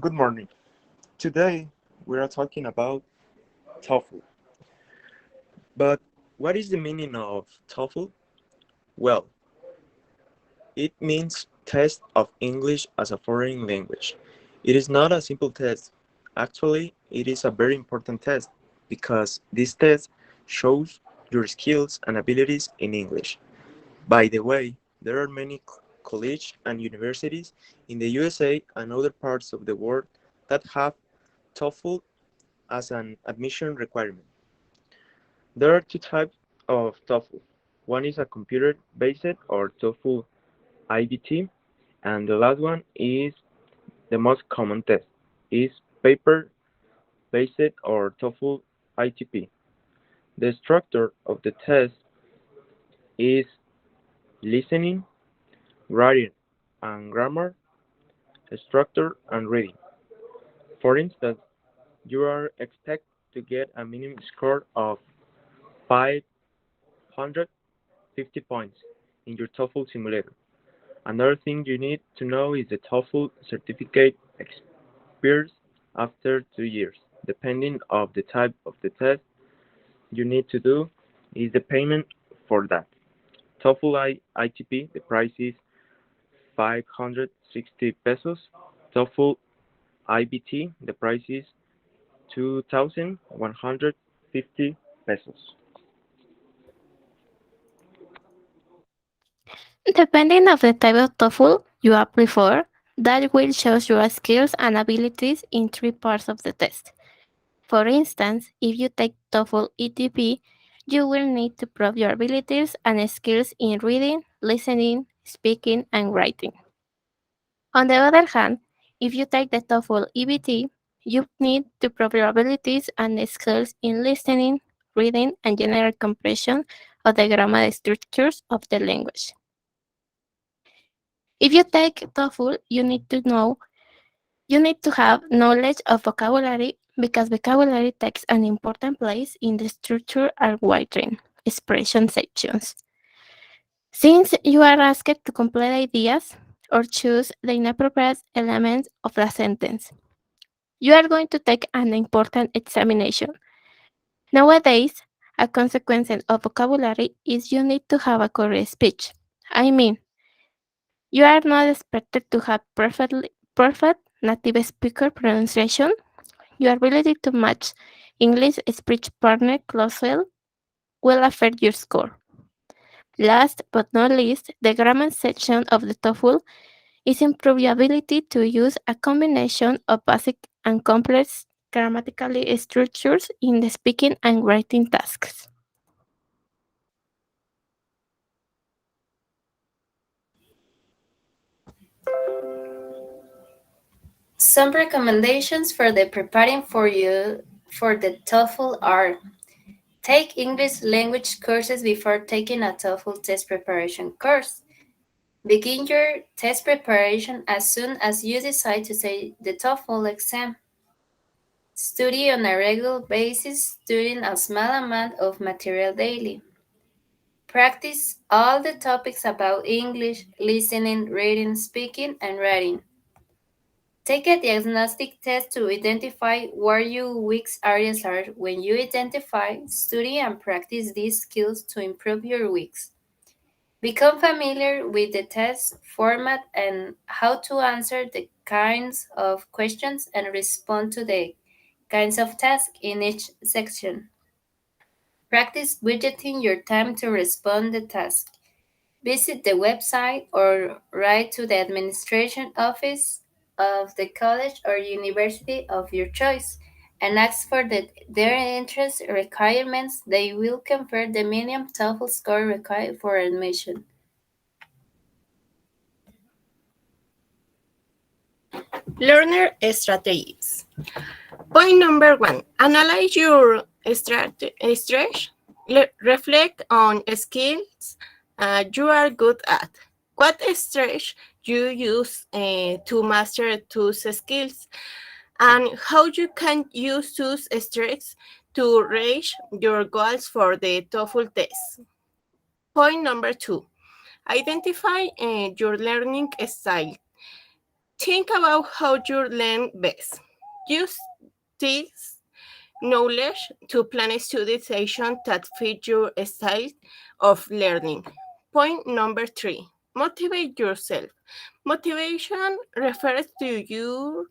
Good morning. Today we are talking about TOEFL. But what is the meaning of TOEFL? Well, it means Test of English as a Foreign Language. It is not a simple test. Actually, it is a very important test because this test shows your skills and abilities in English. By the way, there are many colleges and universities in the USA and other parts of the world that have TOEFL as an admission requirement. There are two types of TOEFL. One is a computer-based or TOEFL IBT, and the last one is the most common test, is paper-based or TOEFL ITP. The structure of the test is listening, writing, and grammar, structure, and reading. For instance, you are expected to get a minimum score of 550 points in your TOEFL simulator. Another thing you need to know is the TOEFL certificate expires after 2 years. Depending of the type of the test you need to do is the payment for that. TOEFL ITP, the price is 560 pesos. TOEFL IBT, the price is 2,150 pesos. Depending of the type of TOEFL you apply for, that will show your skills and abilities in three parts of the test. For instance, if you take TOEFL ETP, you will need to prove your abilities and skills in reading, listening, speaking, and writing. On the other hand, if you take the TOEFL EBT, you need to prove your abilities and skills in listening, reading, and general comprehension of the grammar structures of the language. If you take TOEFL, you need to have knowledge of vocabulary because vocabulary takes an important place in the structure and writing expression sections. Since you are asked to complete ideas or choose the inappropriate elements of a sentence, you are going to take an important examination. Nowadays, a consequence of vocabulary is you need to have a correct speech. I mean, you are not expected to have perfect native speaker pronunciation. Your ability to match English speech partner closely will affect your score. Last but not least, the grammar section of the TOEFL is improve your ability to use a combination of basic and complex grammatical structures in the speaking and writing tasks. Some recommendations for the preparing for you for the TOEFL are: take English language courses before taking a TOEFL test preparation course. Begin your test preparation as soon as you decide to take the TOEFL exam. Study on a regular basis, studying a small amount of material daily. Practice all the topics about English, listening, reading, speaking, and writing. Take a diagnostic test to identify where your weak areas are. When you identify, study and practice these skills to improve your weeks. Become familiar with the test format and how to answer the kinds of questions and respond to the kinds of tasks in each section. Practice budgeting your time to respond the task. Visit the website or write to the administration office of the college or university of your choice and ask for their interest requirements. They will confirm the minimum TOEFL score required for admission. Learner strategies. Point number one, analyze your strengths. Reflect on skills you are good at. What strengths you use to master those skills, and how you can use those strengths to reach your goals for the TOEFL test. Point number two, Identify your learning style. Think about how you learn best. Use this knowledge to plan a study session that fit your style of learning. Point number 3, motivate yourself. Motivation refers to your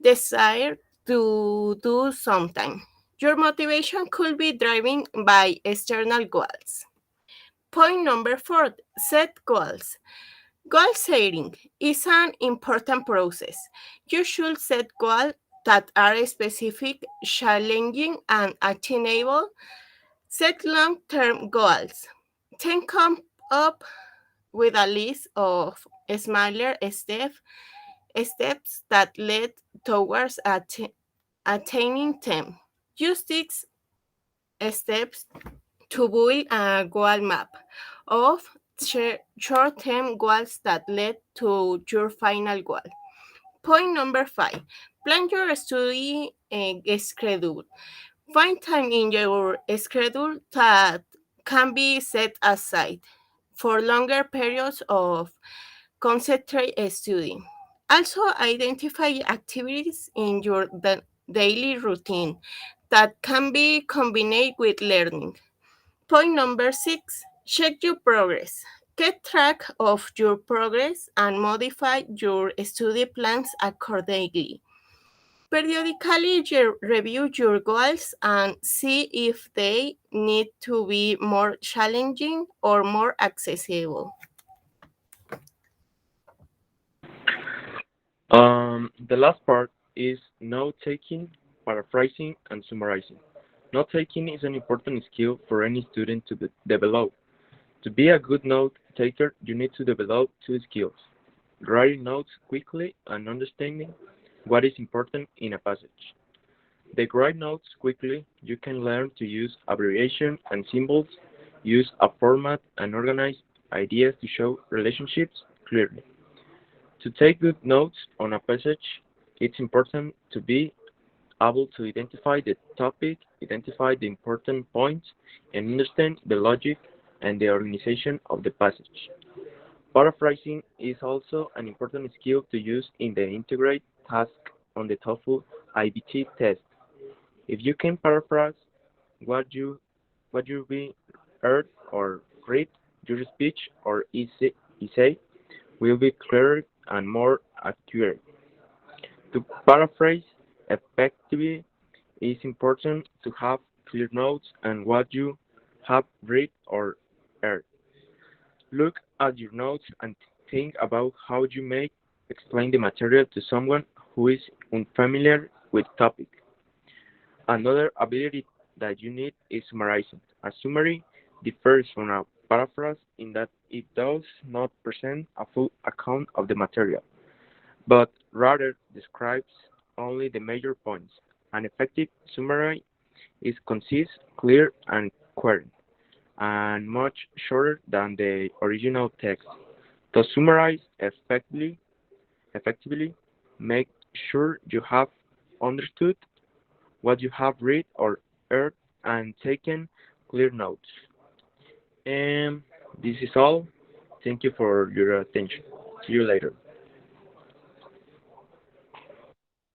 desire to do something. Your motivation could be driven by external goals. Point number 4, set goals. Goal setting is an important process. You should set goals that are specific, challenging, and attainable. Set long term goals. Then come up with a list of smaller steps that lead towards attaining them. Use these steps to build a goal map of short-term goals that lead to your final goal. Point number 5, plan your study schedule. Find time in your schedule that can be set aside for longer periods of concentrated study. Also, identify activities in your daily routine that can be combined with learning. Point number 6, check your progress. Keep track of your progress and modify your study plans accordingly. Periodically review your goals and see if they need to be more challenging or more accessible. The last part is note taking, paraphrasing, and summarizing. Note taking is an important skill for any student to develop. To be a good note taker, you need to develop two skills: writing notes quickly and understanding what is important in a passage. They write notes quickly, you can learn to use abbreviations and symbols, use a format and organize ideas to show relationships clearly. To take good notes on a passage, it's important to be able to identify the topic, identify the important points, and understand the logic and the organization of the passage. Paraphrasing is also an important skill to use in the integrate task on the TOEFL IBT test. If you can paraphrase what you be heard or read, your speech or essay will be clearer and more accurate. To paraphrase effectively, it's important to have clear notes and what you have read or heard. Look at your notes and think about how you may explain the material to someone who is unfamiliar with the topic. Another ability that you need is summarizing. A summary differs from a paraphrase in that it does not present a full account of the material, but rather describes only the major points. An effective summary is concise, clear, and coherent, and much shorter than the original text. To summarize effectively, make sure you have understood what you have read or heard and taken clear notes. And this is all. Thank you for your attention. See you later.